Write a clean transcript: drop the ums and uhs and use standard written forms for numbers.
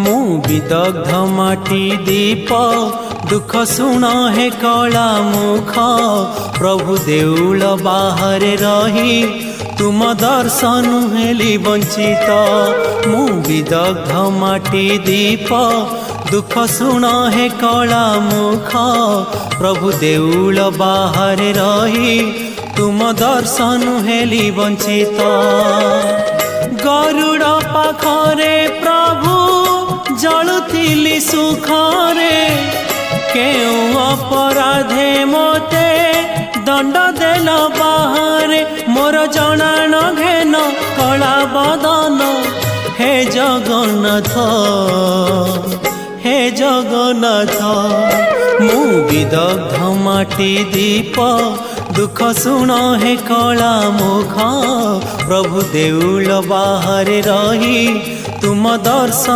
मु विदग्ध माटी दीप दुख शुण हे कला मुख प्रभु देउल बाहर रही तुम दर्शन हेली वंचित मु विदग्ध माटी दीप दुख शुण हे कला मुख प्रभु देउल बाहर रही तुम दर्शन हेली वंचित गरुड़ पाखरे प्रभु जलुथिली सुखरे केउ अपराधे मोते दंड देल बाहरे मोर जना न घेन कला बदन हे जगन्नाथ हे जगन्नाथ मु विदग्ध माटी दीप दुख शुण हे कला मुख प्रभु देउल बाहर रही तुम दर्शन